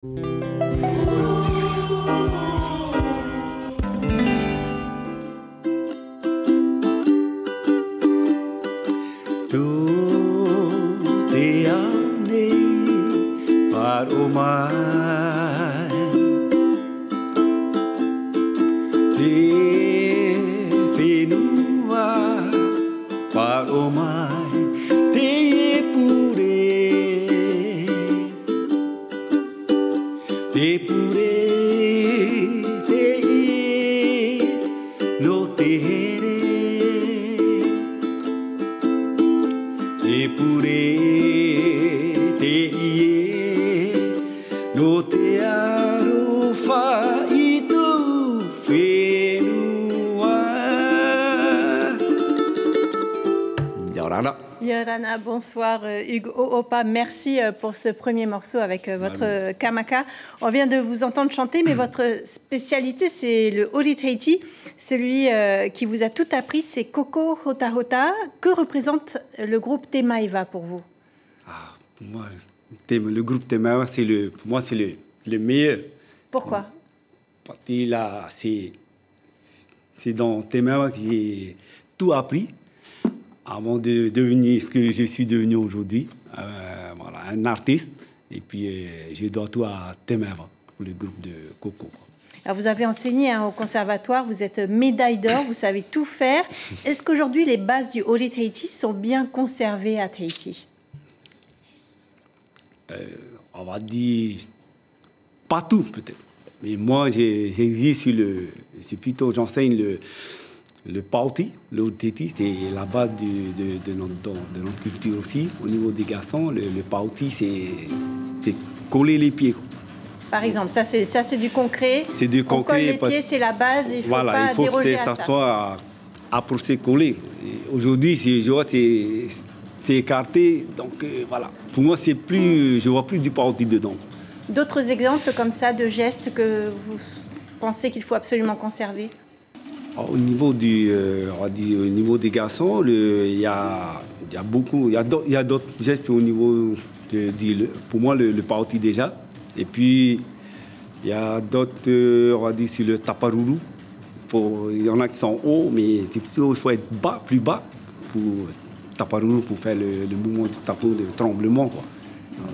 Tout est amené par Omar. Et fais-nous voir par Omar. T'es puré, t'es no terre. Epure te ie no te arofa i tu whenua. Yorana. Yorana, bonsoir Hugues Oopa. Merci pour ce premier morceau avec votre kamaka. On vient de vous entendre chanter, mais votre spécialité, c'est le Ori Tahiti. Celui qui vous a tout appris, c'est Koko Hota Hota. Que représente le groupe Te Maiva pour vous? Pour moi, le groupe Te Maiva, pour moi, c'est le meilleur. Pourquoi? Parce que là, c'est dans Te Maiva que j'ai tout appris avant de devenir ce que je suis devenu aujourd'hui. Voilà, un artiste. Et puis, je dois tout à Te Maiva, pour le groupe de Koko. Alors vous avez enseigné au conservatoire, vous êtes médaille d'or, vous savez tout faire. Est-ce qu'aujourd'hui, les bases du Ori Tahiti sont bien conservées à Tahiti? On va dire pas tout peut-être. Mais moi, j'existe sur j'enseigne le Paoti. Le Ori Tahiti, c'est la base de notre culture aussi. Au niveau des garçons, le Paoti, c'est coller les pieds. Par exemple, ça c'est du concret. C'est du concret. On colle les pieds, c'est la base, il ne faut pas déroger à ça. Ça soit approché, collé. Aujourd'hui, je vois c'est écarté. Donc voilà. Pour moi, je vois plus du Paoti dedans. D'autres exemples comme ça de gestes que vous pensez qu'il faut absolument conserver? Au niveau au niveau des garçons, il y a d'autres gestes au niveau pour moi le Paoti déjà. Et puis, il y a d'autres, on va dire, sur le taparuru. Il y en a qui sont hauts, mais c'est plutôt, il faut être plus bas pour taparuru, pour faire le mouvement du tapo, de tremblement, quoi.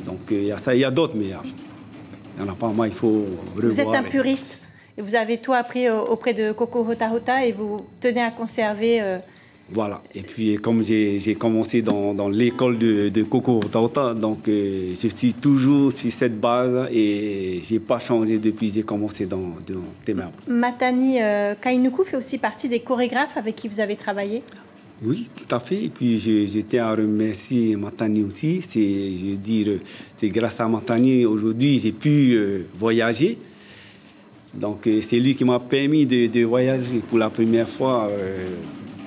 Donc, il y a ça, il y a d'autres, mais il n'y en a pas. Moi, il faut revoir. Vous êtes un puriste. Et vous avez tout appris auprès de Koko Hota Hota et vous tenez à conserver... Voilà. Et puis, comme j'ai commencé dans l'école de Koko Hota Hota, donc je suis toujours sur cette base et je n'ai pas changé depuis que j'ai commencé dans Te Maiva. Matani Kainuku fait aussi partie des chorégraphes avec qui vous avez travaillé? Oui, tout à fait. Et puis, je tiens à remercier Matani aussi. C'est grâce à Matani, aujourd'hui, j'ai pu voyager. Donc, c'est lui qui m'a permis de voyager pour la première fois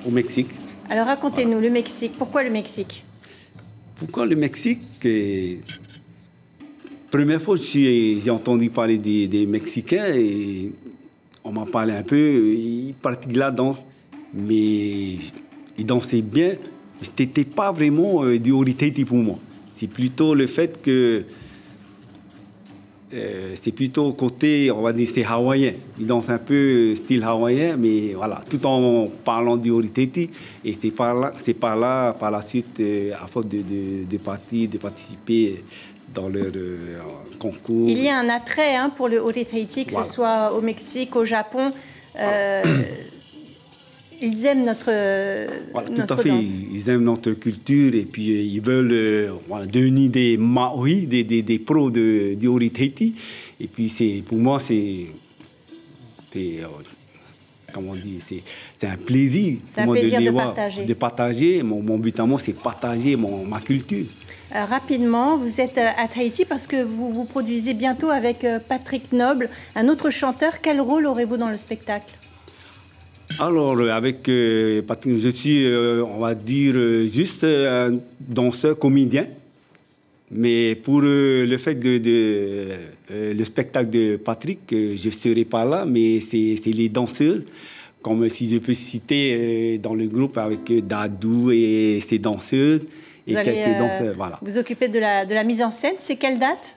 au Mexique. Alors racontez-nous, voilà. Le Mexique, pourquoi le Mexique? Pourquoi le Mexique? Première fois, j'ai entendu parler des Mexicains et on m'a parlé un peu, ils partaient de là-dedans, mais ils dansaient bien. Ce n'était pas vraiment du Ori Tahiti pour moi. C'est plutôt le fait que c'est plutôt côté, on va dire, c'est hawaïen. Ils dansent un peu style hawaïen, mais voilà, tout en parlant du Ori Tahiti. Et c'est par là, par la suite, à force de participer dans leur concours. Il y a un attrait pour le Ori Tahiti, que ce soit au Mexique, au Japon. Ils aiment notre tout à fait. danse. Ils aiment notre culture et puis ils veulent devenir des Maori, des pros du Ori Tahiti. Et puis pour moi, comment on dit, c'est un plaisir. C'est un plaisir de partager. De partager. Mon but à moi, c'est partager ma culture. Rapidement, vous êtes à Tahiti parce que vous vous produisez bientôt avec Patrick Noble, un autre chanteur. Quel rôle aurez-vous dans le spectacle? Alors, avec Patrick, je suis, on va dire, juste un danseur comédien. Mais pour le fait le spectacle de Patrick, je ne serai pas là, mais c'est les danseuses. Comme si je peux citer dans le groupe avec Dadou et ses danseuses. Et quelques danseurs, voilà. Vous occupez de la mise en scène. C'est quelle date?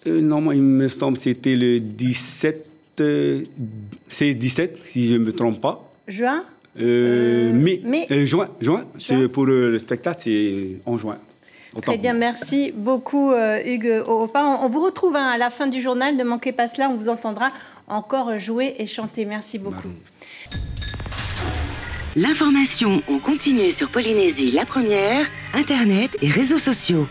Non, il me semble que c'était le 17, c'est 17, si je ne me trompe pas. Juin Juin. Pour le spectacle, c'est en juin. Très bien, merci beaucoup Hugues Oopa. On vous retrouve à la fin du journal, ne manquez pas cela, on vous entendra encore jouer et chanter. Merci beaucoup. L'information en continu sur Polynésie la première, Internet et réseaux sociaux.